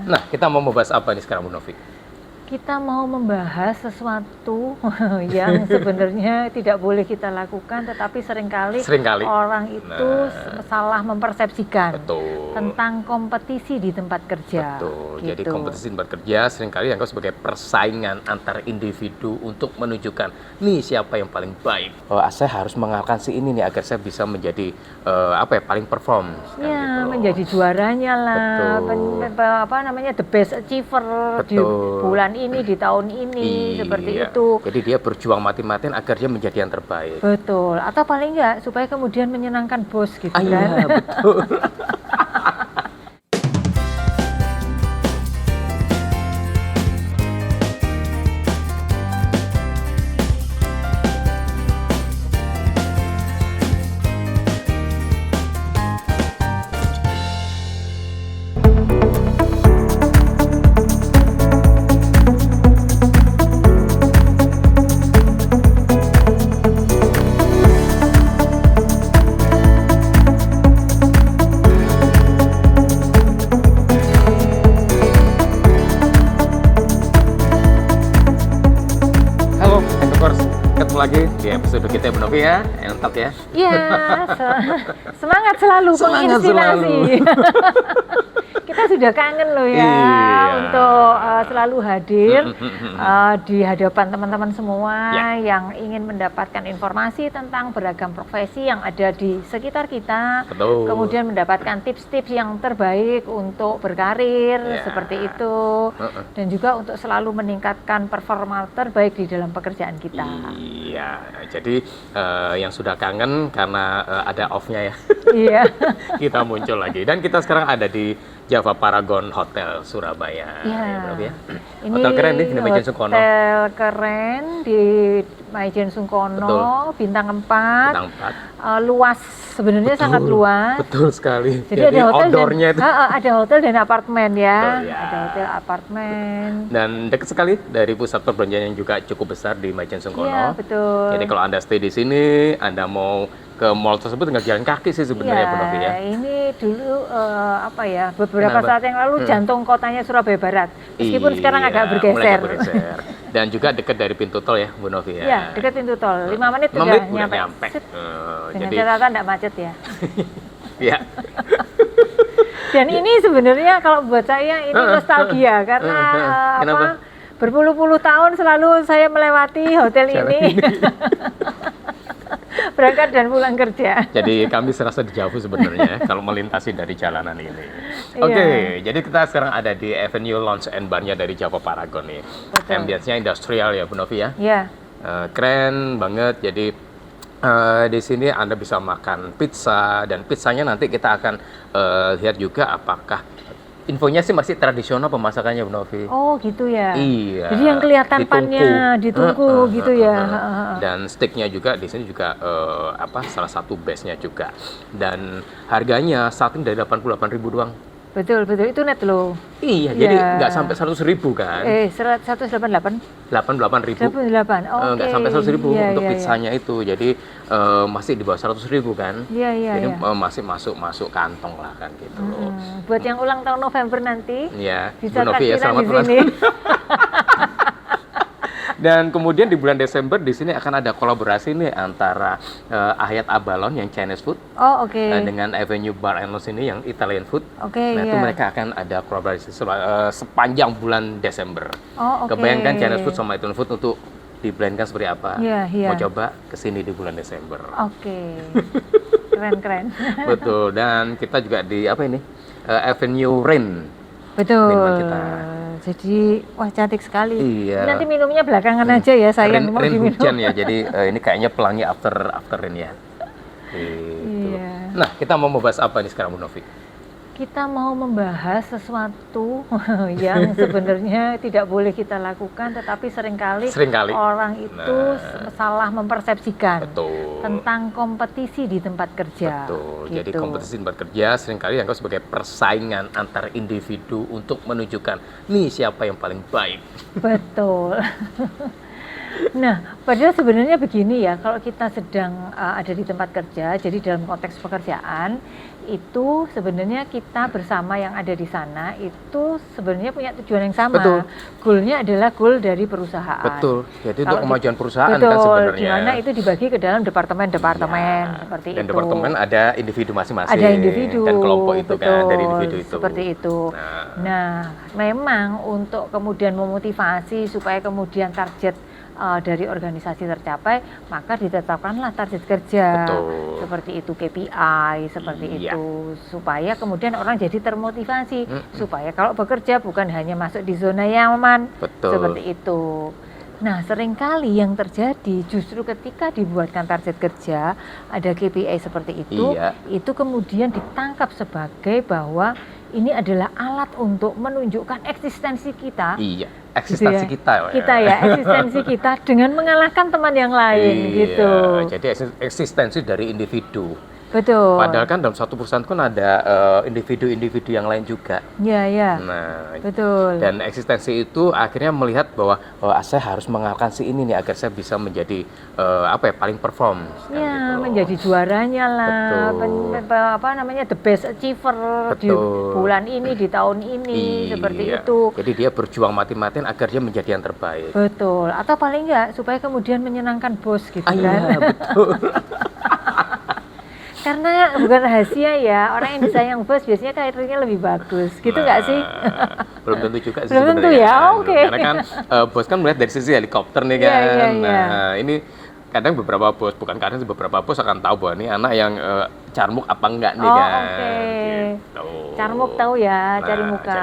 Nah, kita mau membahas apa nih sekarang, Bu Novi? Kita mau membahas sesuatu yang sebenarnya tidak boleh kita lakukan, tetapi seringkali orang itu salah mempersepsikan tentang kompetisi di tempat kerja. Betul. Gitu. Jadi kompetisi di tempat kerja seringkali dianggap sebagai persaingan antar individu untuk menunjukkan nih siapa yang paling baik. Saya harus mengalahkan si ini nih agar saya bisa menjadi paling perform. Ya, gitu menjadi juaranya lah. The best achiever di bulan ini, di tahun ini, seperti itu. Jadi dia berjuang mati-matian agar dia menjadi yang terbaik. Betul. Atau paling enggak supaya kemudian menyenangkan bos gitu kan. Iya, betul. Ketemu lagi di episode kita, Bu Novi ya, mantap ya. Iya, semangat selalu menginspirasi. Kita sudah kangen loh ya untuk selalu hadir di hadapan teman-teman semua yang ingin mendapatkan informasi tentang beragam profesi yang ada di sekitar kita. Betul. Kemudian mendapatkan tips-tips yang terbaik untuk berkarir seperti itu, dan juga untuk selalu meningkatkan performa terbaik di dalam pekerjaan kita. Iya, jadi yang sudah kangen karena ada off-nya ya. Iya. Kita muncul lagi dan kita sekarang ada di Java Paragon Hotel Surabaya. Ya. Ini hotel keren nih di Maijen Sungkono. Hotel keren di Maijen Sungkono, bintang 4. Bintang 4. Luas, sebenarnya sangat luas. Betul sekali. Jadi ada hotel outdoor-nya itu. Ada hotel dan apartemen ya. Betul, ya. Ada hotel apartemen. Dan dekat sekali dari pusat perbelanjaan yang juga cukup besar di Maijen Sungkono. Iya, betul. Jadi kalau Anda stay di sini, Anda mau ke mall tersebut tinggal jalan kaki sih sebenarnya, Bu Novi ya. Ini dulu beberapa saat yang lalu jantung kotanya Surabaya Barat. Meskipun sekarang agak bergeser. Dan juga dekat dari pintu tol ya, Bu Novi ya. Iya, dekat pintu tol. 5 menit udah nyampe. Dengan catatan tidak macet ya. Iya. Dan ini sebenarnya kalau buat saya ini nostalgia karena berpuluh-puluh tahun selalu saya melewati hotel ini. Berangkat dan pulang kerja. Jadi kami serasa dijauh sebenarnya kalau melintasi dari jalanan ini. Oke, jadi kita sekarang ada di Avenue Lounge and Bar-nya dari Java Paragon nih. Ambience-nya industrial ya, Bu Novi ya. Iya. Keren banget. Jadi di sini Anda bisa makan pizza, dan pizzanya nanti kita akan lihat juga apakah infonya sih masih tradisional pemasakannya, Bu Novi. Oh gitu ya. Iya. Jadi yang kelihatan pannya ditungku gitu ya. Dan steaknya juga di sini juga salah satu base-nya juga. Dan harganya saat ini dari 88.000 doang. Betul, itu net loh. Iya, jadi nggak sampai 100.000 kan? 188. 88.000. 88. Oh, nggak sampai 100.000 untuk pizzanya itu. Jadi masih di bawah 100.000 kan? Iya. Jadi masih masuk kantong lah kan gitu loh. Buat yang ulang tahun November nanti, bisa Bu Novi ya, selamat di sini. Dan kemudian di bulan Desember di sini akan ada kolaborasi nih antara Hayat Abalon yang Chinese food, dengan Avenue Bar and Lounge ini yang Italian food. Itu mereka akan ada kolaborasi sepanjang bulan Desember. Kebayangkan Chinese food sama Italian food untuk diblendkan seperti apa? Mau coba kesini di bulan Desember. Keren. Betul. Dan kita juga di Avenue Rain. Betul. Jadi cantik sekali. Iya. Nanti minumnya belakangan aja ya, sayang mau diminum. Hujan ya, jadi ini kayaknya pelangi after rain ya. Gitu. Nah, kita mau membahas apa nih sekarang, Bu Novi? Kita mau membahas sesuatu yang sebenarnya tidak boleh kita lakukan, tetapi seringkali orang itu salah mempersepsikan tentang kompetisi di tempat kerja. Betul. Jadi kompetisi di tempat kerja seringkali dianggap sebagai persaingan antar individu untuk menunjukkan nih siapa yang paling baik. Betul. Nah, padahal sebenarnya begini ya, kalau kita sedang ada di tempat kerja, jadi dalam konteks pekerjaan, itu sebenarnya kita bersama yang ada di sana itu sebenarnya punya tujuan yang sama. Betul. Goalnya adalah goal dari perusahaan. Betul. Jadi untuk kemajuan perusahaan betul, kan sebenarnya. Di mana itu dibagi ke dalam departemen-departemen seperti dan itu. Dan departemen ada individu masing-masing. Ada individu. Dan kelompok itu betul, kan dari individu itu. Seperti itu. Nah, memang untuk kemudian memotivasi supaya kemudian target dari organisasi tercapai, maka ditetapkanlah target kerja. Betul. Seperti itu, KPI seperti itu, supaya kemudian orang jadi termotivasi supaya kalau bekerja bukan hanya masuk di zona nyaman. Betul. Seperti itu. Nah, seringkali yang terjadi justru ketika dibuatkan target kerja, ada KPI seperti itu, itu kemudian ditangkap sebagai bahwa ini adalah alat untuk menunjukkan eksistensi kita. Iya, eksistensi gitu kita. Kita ya, eksistensi kita dengan mengalahkan teman yang lain gitu. Jadi eksistensi dari individu. Betul. Padahal kan dalam satu perusahaan kan ada individu-individu yang lain juga. Iya. Nah, betul. Dan eksistensi itu akhirnya melihat bahwa saya harus mengalahkan si ini nih agar saya bisa menjadi paling perform. Ya, gitu menjadi juaranya lah. The best achiever di bulan ini, di tahun ini, seperti itu. Jadi dia berjuang mati-matian agar dia menjadi yang terbaik. Betul. Atau paling enggak supaya kemudian menyenangkan bos gitu kan. Iya, betul. Karena bukan rahasia ya, orang yang disayang bos biasanya karirnya lebih bagus, gitu nggak sih? Belum tentu juga sih belum tentu ya, oke. Karena kan bos kan melihat dari sisi helikopter nih kan. Nah, ini kadang beberapa bos, bukan kadang beberapa bos akan tahu bahwa ini anak yang carmuk apa enggak nih kan. Gitu. Carmuk tahu ya, cari muka.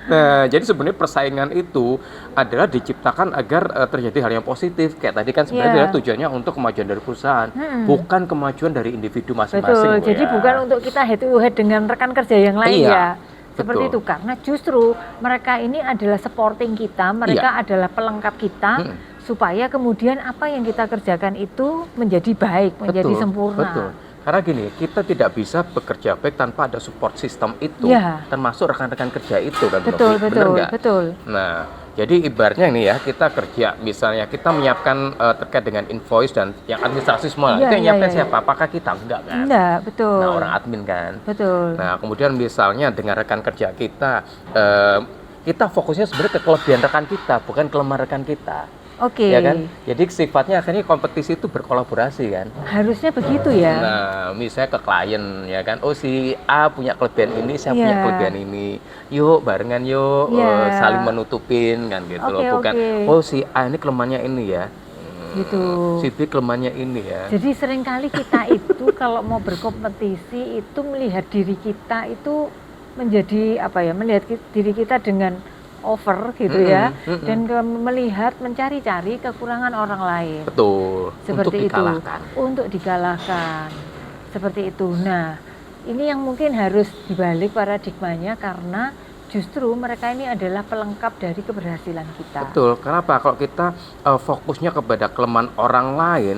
Nah, jadi sebenarnya persaingan itu adalah diciptakan agar terjadi hal yang positif. Kayak tadi kan sebenarnya tujuannya untuk kemajuan dari perusahaan, bukan kemajuan dari individu masing-masing. Betul, jadi bukan untuk kita head to head dengan rekan kerja yang lain ya. Seperti itu, karena justru mereka ini adalah supporting kita, mereka adalah pelengkap kita, supaya kemudian apa yang kita kerjakan itu menjadi baik, menjadi sempurna. Betul. Karena gini, kita tidak bisa bekerja baik tanpa ada support system itu, termasuk rekan-rekan kerja itu kan, betul. Nah, jadi ibaratnya ini ya, kita kerja, misalnya kita menyiapkan terkait dengan invoice dan yang administrasi semua, itu yang nyiapkan siapa? Apakah kita? Enggak kan? Enggak, betul. Nah, orang admin kan? Betul. Nah, kemudian misalnya dengan rekan kerja kita, kita fokusnya sebenarnya ke kelebihan rekan kita, bukan kelemahan rekan kita. Oke. Ya kan? Jadi sifatnya akhirnya kompetisi itu berkolaborasi kan? Harusnya begitu ya. Nah, misalnya ke klien ya kan, si A punya kelebihan ini, saya punya kelebihan ini. Yuk barengan yuk, saling menutupin kan gitu loh. Bukan, si A ini kelemahannya ini ya. Gitu. Si B kelemahannya ini ya. Jadi seringkali kita itu kalau mau berkompetisi itu melihat diri kita itu menjadi melihat diri kita dengan over gitu ya, dan melihat mencari-cari kekurangan orang lain. Betul. Seperti untuk dikalahkan. Seperti itu. Nah, ini yang mungkin harus dibalik paradigmanya karena justru mereka ini adalah pelengkap dari keberhasilan kita. Betul. Kenapa? Kalau kita fokusnya kepada kelemahan orang lain,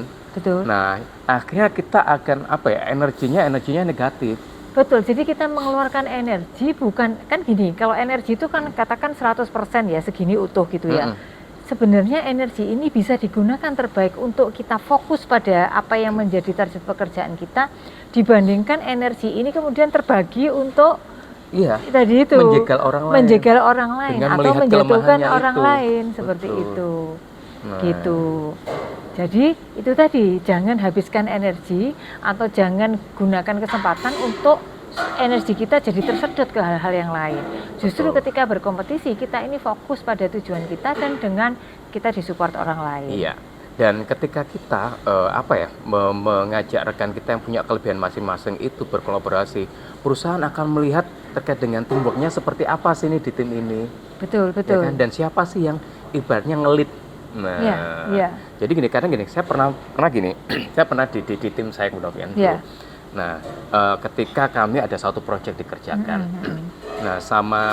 nah akhirnya kita akan energinya negatif. Betul, jadi kita mengeluarkan energi bukan, kan gini, kalau energi itu kan katakan 100% ya, segini utuh gitu ya. Sebenarnya energi ini bisa digunakan terbaik untuk kita fokus pada apa yang menjadi target pekerjaan kita, dibandingkan energi ini kemudian terbagi untuk tadi itu menjegal orang lain atau menjatuhkan orang lain, seperti itu. Gitu. Jadi itu tadi, jangan habiskan energi atau jangan gunakan kesempatan untuk energi kita jadi tersedot ke hal-hal yang lain. Justru ketika berkompetisi kita ini fokus pada tujuan kita dan dengan kita disupport orang lain. Iya. Dan ketika kita mengajak rekan kita yang punya kelebihan masing-masing itu berkolaborasi, perusahaan akan melihat terkait dengan teamworknya seperti apa sih ini di tim ini. Betul. Ya kan? Dan siapa sih yang ibaratnya ngelit. Nah, jadi kadang gini, saya pernah gini, saya pernah di tim saya kemudian. Nah, ketika kami ada satu proyek dikerjakan, nah sama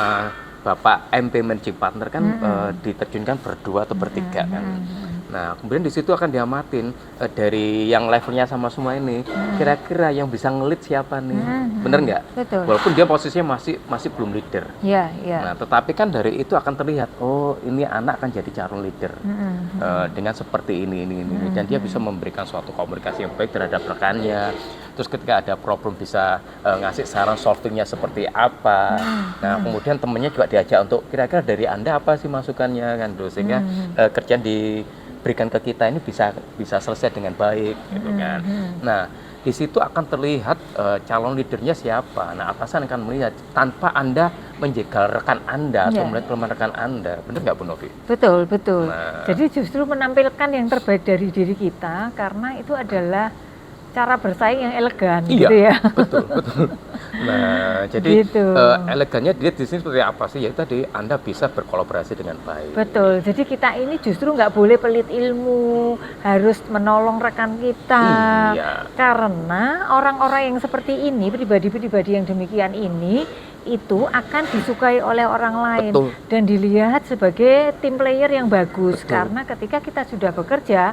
Bapak MP Managing Partner kan diterjunkan berdua atau bertiga kan. Nah, kemudian di situ akan diamatin dari yang levelnya sama semua ini, kira-kira yang bisa ngelit siapa nih, bener nggak? Betul. Walaupun dia posisinya masih belum leader. Iya, iya. Nah, tetapi kan dari itu akan terlihat, oh ini anak akan jadi calon leader dengan seperti ini, dan dia bisa memberikan suatu komunikasi yang baik terhadap rekannya. Terus ketika ada problem bisa ngasih saran solvingnya seperti apa. Nah, kemudian temennya juga diajak untuk kira-kira dari Anda apa sih masukannya kan, sehingga kerjaan diberikan ke kita ini bisa selesai dengan baik gitu kan. Nah, di situ akan terlihat calon leadernya siapa. Nah, atasan akan melihat tanpa Anda menjegal rekan Anda atau melihat kelemahan rekan Anda. Benar nggak Bu Novi? Betul, betul. Nah, jadi justru menampilkan yang terbaik dari diri kita karena itu adalah cara bersaing yang elegan, iya, gitu ya. Betul, betul. Nah, jadi gitu. Elegannya dia di sini seperti apa sih? Ya tadi Anda bisa berkolaborasi dengan baik. Betul. Jadi kita ini justru nggak boleh pelit ilmu, harus menolong rekan kita. Iya. Karena orang-orang yang seperti ini, pribadi-pribadi yang demikian ini, itu akan disukai oleh orang lain. Betul. Dan dilihat sebagai tim player yang bagus. Betul. Karena ketika kita sudah bekerja,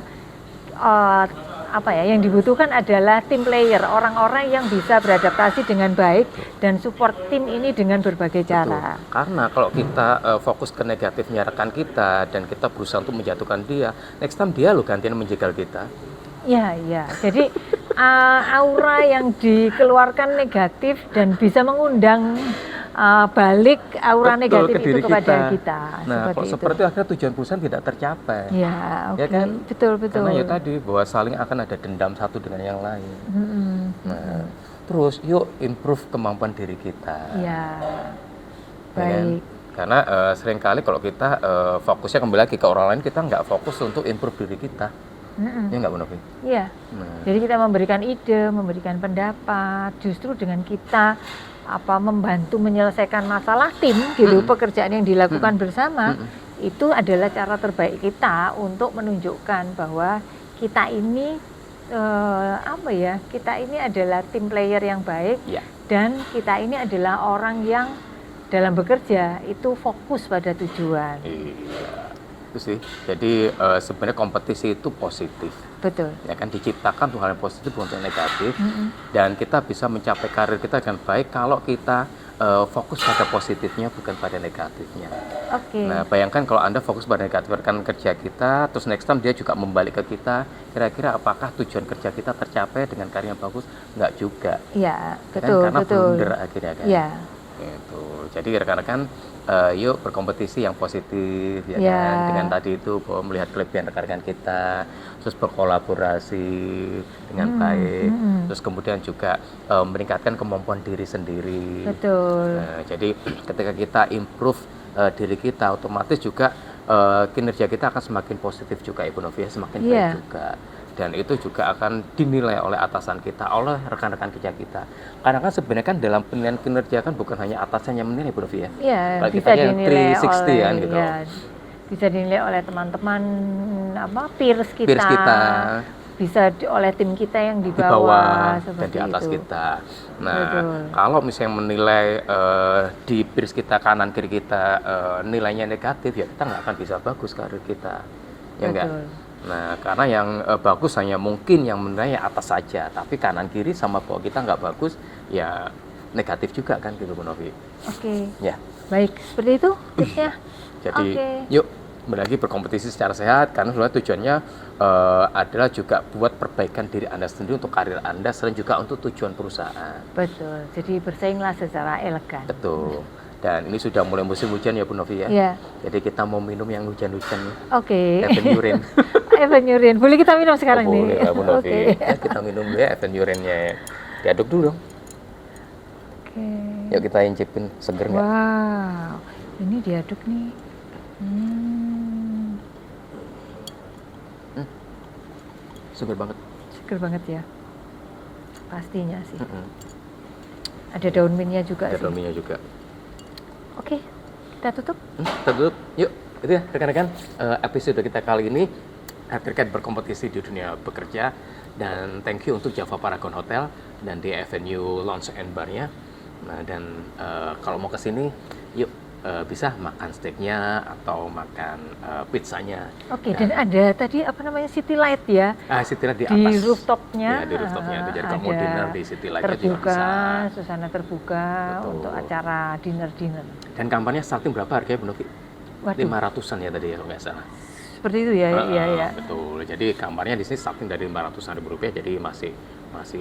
yang dibutuhkan adalah tim player, orang-orang yang bisa beradaptasi dengan baik dan support tim ini dengan berbagai cara. Betul. Karena kalau kita fokus ke negatifnya rekan kita dan kita berusaha untuk menjatuhkan dia, next time dia loh gantian menjegal kita. Iya, iya. Jadi aura yang dikeluarkan negatif dan bisa mengundang balik aura negatif itu kepada kita. Nah, kalau seperti itu akhirnya tujuan perusahaan tidak tercapai. Ya, okay. Ya kan? Betul. Karena ya tadi bahwa saling akan ada dendam satu dengan yang lain. Nah, terus yuk improve kemampuan diri kita. Ya, baik. Karena seringkali kalau kita fokusnya kembali lagi ke orang lain, kita nggak fokus untuk improve diri kita. Ya nggak Bu Novi? Iya. Jadi kita memberikan ide, memberikan pendapat, justru dengan kita membantu menyelesaikan masalah tim gitu, pekerjaan yang dilakukan bersama, itu adalah cara terbaik kita untuk menunjukkan bahwa kita ini kita ini adalah tim player yang baik, dan kita ini adalah orang yang dalam bekerja itu fokus pada tujuan. Itu sih. Jadi sebenarnya kompetisi itu positif. Betul. Ya kan, diciptakan tuh hal yang positif bukan yang negatif. Dan kita bisa mencapai karir kita dengan baik kalau kita fokus pada positifnya bukan pada negatifnya. Oke. Nah, bayangkan kalau Anda fokus pada negatif rekan kerja kita, terus next time dia juga membalik ke kita, kira-kira apakah tujuan kerja kita tercapai dengan karir yang bagus? Enggak juga. Iya, betul, kan? Karena blunder akhirnya kan. Iya. Gitu. Jadi rekan-rekan yuk berkompetisi yang positif ya kan, dengan tadi itu bahwa melihat kelebihan rekan-rekan kita, terus berkolaborasi dengan baik, terus kemudian juga meningkatkan kemampuan diri sendiri. Betul. Nah, jadi ketika kita improve diri kita, otomatis juga kinerja kita akan semakin positif juga Ibu Novi, semakin baik juga. Dan itu juga akan dinilai oleh atasan kita, oleh rekan-rekan kerja kita. Karena kan sebenarnya kan dalam penilaian kinerja kan bukan hanya atasan yang menilai Bu Novi ya. Iya, bisa dinilai 360 oleh, kan gitu. Ya, bisa dinilai oleh teman-teman peers kita. Peers kita. Bisa oleh tim kita yang di bawah dan di atas itu. Kita. Nah, kalau misalnya menilai di peers kita kanan kiri kita nilainya negatif, ya kita nggak akan bisa bagus karir kita. Ya enggak? Nah, karena yang bagus hanya mungkin yang menilai atas saja, tapi kanan kiri sama bawah kita nggak bagus, ya negatif juga kan gitu Bu Novi. Oke. Ya. Baik, seperti itu tipsnya. Jadi yuk lagi berkompetisi secara sehat, karena sebenarnya tujuannya adalah juga buat perbaikan diri Anda sendiri untuk karir Anda, selain juga untuk tujuan perusahaan. Betul. Jadi bersainglah secara elegan. Betul. Dan ini sudah mulai musim hujan ya Bu Novi ya. Iya. Jadi kita mau minum yang hujan-hujan. Oke. Evenurin. Evenurin. Boleh kita minum sekarang nih? Boleh Bu Novi. Ya, kita minum ya Evenurinnya ya. Diaduk dulu dong. Oke. Yuk kita incipin, seger nggak? Wow. Ini diaduk nih. Seger banget. Seger banget ya. Pastinya sih. Ada daun mintnya juga. Ada daun mintnya juga. Oke, kita tutup. Kita tutup. Yuk, itu ya rekan-rekan episode kita kali ini terkait berkompetisi di dunia bekerja, dan thank you untuk Java Paragon Hotel dan di Avenue Lounge and Bar-nya. Nah, dan kalau mau ke sini, yuk bisa makan steaknya atau makan pizzanya. Oke, dan ada tadi apa namanya City Light ya? City Light di atas. Di rooftopnya. Ya, di rooftopnya. Jadi kalau mau dinner di City Light juga bisa. Suasana terbuka. Betul. Untuk acara dinner. Dan kamarnya starting berapa harganya Bu Novi? 500-an ya tadi ya kalau nggak salah. Seperti itu ya, iya. Betul. Jadi kamarnya di sini starting dari 500-an ribu rupiah, jadi masih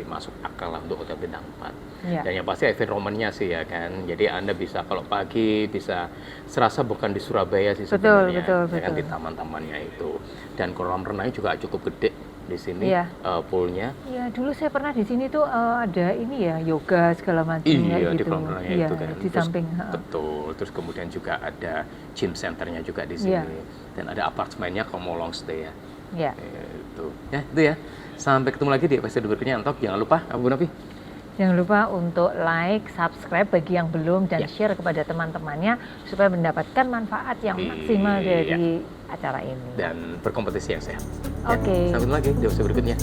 masuk akal lah untuk hotel bintang 4. Ya. Dan yang pasti environment-nya sih ya kan. Jadi Anda bisa kalau pagi bisa serasa bukan di Surabaya sih sebenarnya. Betul. Kan di taman-tamannya itu. Dan kolam renangnya juga cukup gede di sini, poolnya. Iya, dulu saya pernah di sini tuh ada ini ya, yoga segala macam gitu. Di kolam renangnya itu kan. Di samping. Betul. Terus kemudian juga ada gym centernya juga di sini. Dan ada apartemennya kalau mau long stay ya. Iya. Itu ya. Sampai ketemu lagi di episode berikutnya. Antok, jangan lupa, Bu Novi. Jangan lupa untuk like, subscribe bagi yang belum, dan share kepada teman-temannya supaya mendapatkan manfaat yang maksimal dari acara ini. Dan berkompetisi yang sehat. Oke. Sampai ketemu lagi di episode berikutnya.